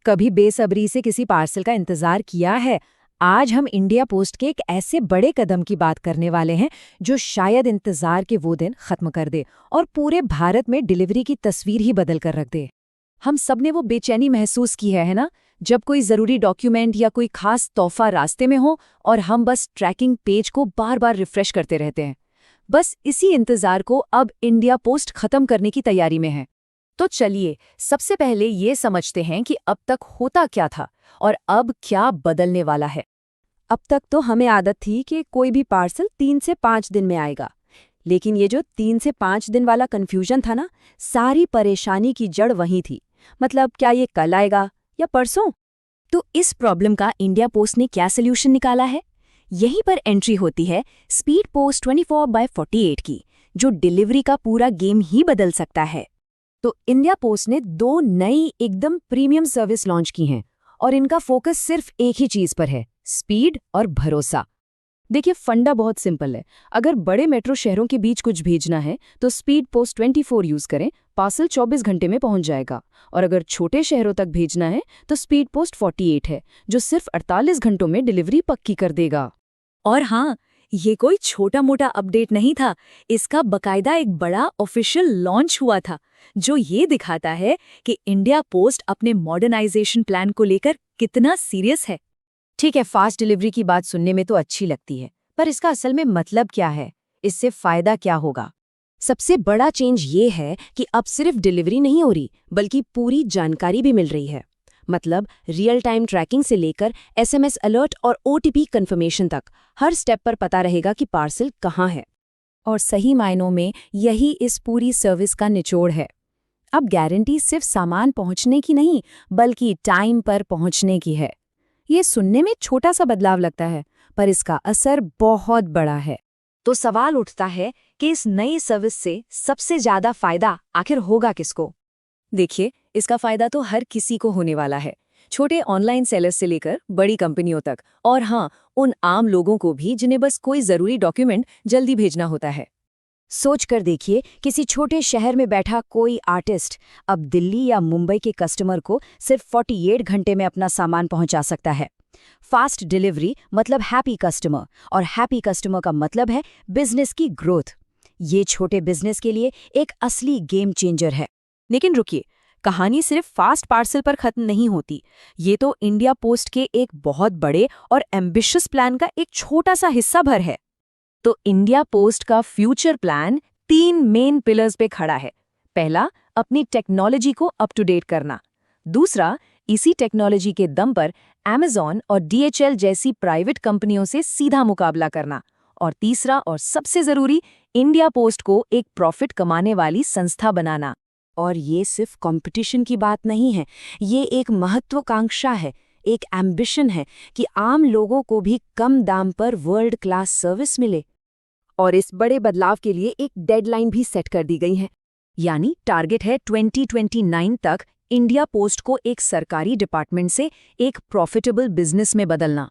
कभी बेसब्री से किसी पार्सल का इंतजार किया है? आज हम इंडिया पोस्ट के एक ऐसे बड़े कदम की बात करने वाले हैं जो शायद इंतजार के वो दिन खत्म कर दे और पूरे भारत में डिलीवरी की तस्वीर ही बदल कर रख दे। हम सब ने वो बेचैनी महसूस की है ना, जब कोई जरूरी डॉक्यूमेंट या कोई खास तोहफा रास्ते में हो और हम बस ट्रैकिंग पेज को बार बार रिफ्रेश करते रहते हैं। बस इसी इंतजार को अब इंडिया पोस्ट खत्म करने की तैयारी में है। तो चलिए सबसे पहले ये समझते हैं कि अब तक होता क्या था और अब क्या बदलने वाला है। अब तक तो हमें आदत थी कि कोई भी पार्सल 3 से 5 दिन में आएगा, लेकिन ये जो 3 से 5 दिन वाला कन्फ्यूजन था ना, सारी परेशानी की जड़ वहीं थी। मतलब क्या ये कल आएगा या परसों? तो इस प्रॉब्लम का इंडिया पोस्ट ने क्या सोल्यूशन निकाला है? यहीं पर एंट्री होती है स्पीड पोस्ट 24/48 की, जो डिलीवरी का पूरा गेम ही बदल सकता है। तो इंडिया पोस्ट ने 2 नई एकदम प्रीमियम सर्विस लॉन्च की हैं और इनका फोकस सिर्फ एक ही चीज पर है, स्पीड और भरोसा। देखिए, फंडा बहुत सिंपल है। अगर बड़े मेट्रो शहरों के बीच कुछ भेजना है तो स्पीड पोस्ट 24 यूज करें, पार्सल 24 घंटे में पहुंच जाएगा। और अगर छोटे शहरों तक भेजना है तो स्पीड पोस्ट 48 है, जो सिर्फ 48 घंटों में डिलीवरी पक्की कर देगा। और हाँ, ये कोई छोटा मोटा अपडेट नहीं था, इसका बकायदा एक बड़ा ऑफिशियल लॉन्च हुआ था जो ये दिखाता है कि इंडिया पोस्ट अपने मॉडर्नाइजेशन प्लान को लेकर कितना सीरियस है। ठीक है, फास्ट डिलीवरी की बात सुनने में तो अच्छी लगती है, पर इसका असल में मतलब क्या है? इससे फायदा क्या होगा? सबसे बड़ा चेंज ये है कि अब सिर्फ डिलीवरी नहीं हो रही, बल्कि पूरी जानकारी भी मिल रही है। मतलब रियल टाइम ट्रैकिंग से लेकर SMS अलर्ट और OTP कंफर्मेशन तक हर स्टेप पर पता रहेगा कि पार्सल कहाँ है। और सही मायनों में यही इस पूरी सर्विस का निचोड़ है। अब गारंटी सिर्फ सामान पहुंचने की नहीं, बल्कि टाइम पर पहुंचने की है। ये सुनने में छोटा सा बदलाव लगता है, पर इसका असर बहुत बड़ा है। तो सवाल उठता है कि इस नई सर्विस से सबसे ज्यादा फायदा आखिर होगा किसको? देखिए, इसका फायदा तो हर किसी को होने वाला है, छोटे ऑनलाइन सेलर्स से लेकर बड़ी कंपनियों तक, और हाँ, उन आम लोगों को भी जिन्हें बस कोई जरूरी डॉक्यूमेंट जल्दी भेजना होता है। सोच कर देखिए, किसी छोटे शहर में बैठा कोई आर्टिस्ट अब दिल्ली या मुंबई के कस्टमर को सिर्फ 48 घंटे में अपना सामान पहुंचा सकता है। फास्ट डिलीवरी मतलब हैप्पी कस्टमर, और हैप्पी कस्टमर का मतलब है बिजनेस की ग्रोथ। ये छोटे बिजनेस के लिए एक असली गेम चेंजर है। लेकिन रुकिए, कहानी सिर्फ फास्ट पार्सल पर खत्म नहीं होती। ये तो इंडिया पोस्ट के एक बहुत बड़े और एम्बिशियस प्लान का एक छोटा सा हिस्सा भर है। तो इंडिया पोस्ट का फ्यूचर प्लान 3 मेन पिलर्स पे खड़ा है। पहला, अपनी टेक्नोलॉजी को अप टू डेट करना। दूसरा, इसी टेक्नोलॉजी के दम पर Amazon और DHL जैसी प्राइवेट कंपनियों से सीधा मुकाबला करना। और तीसरा और सबसे जरूरी, इंडिया पोस्ट को एक प्रॉफिट कमाने वाली संस्था बनाना। और ये सिर्फ कंपटीशन की बात नहीं है, ये एक महत्वाकांक्षा है, एक एम्बिशन है कि आम लोगों को भी कम दाम पर वर्ल्ड क्लास सर्विस मिले। और इस बड़े बदलाव के लिए एक डेडलाइन भी सेट कर दी गई है। यानी टारगेट है 2029 तक इंडिया पोस्ट को एक सरकारी डिपार्टमेंट से एक प्रॉफिटेबल बिजनेस में बदलना।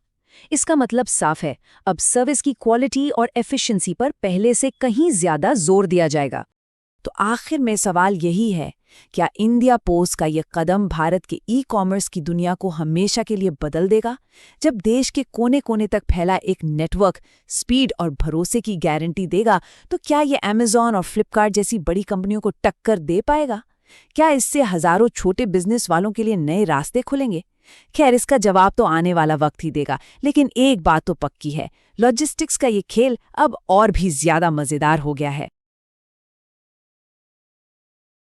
इसका मतलब साफ है, अब सर्विस की क्वालिटी और एफिशिएंसी पर पहले से कहीं ज्यादा जोर दिया जाएगा। तो आखिर में सवाल यही है, क्या इंडिया पोस्ट का ये कदम भारत के ई-कॉमर्स की दुनिया को हमेशा के लिए बदल देगा? जब देश के कोने कोने तक फैला एक नेटवर्क स्पीड और भरोसे की गारंटी देगा, तो क्या ये Amazon और फ्लिपकार्ट जैसी बड़ी कंपनियों को टक्कर दे पाएगा? क्या इससे हजारों छोटे बिजनेस वालों के लिए नए रास्ते खुलेंगे? खैर, इसका जवाब तो आने वाला वक्त ही देगा, लेकिन एक बात तो पक्की है, लॉजिस्टिक्स का ये खेल अब और भी ज्यादा मजेदार हो गया है।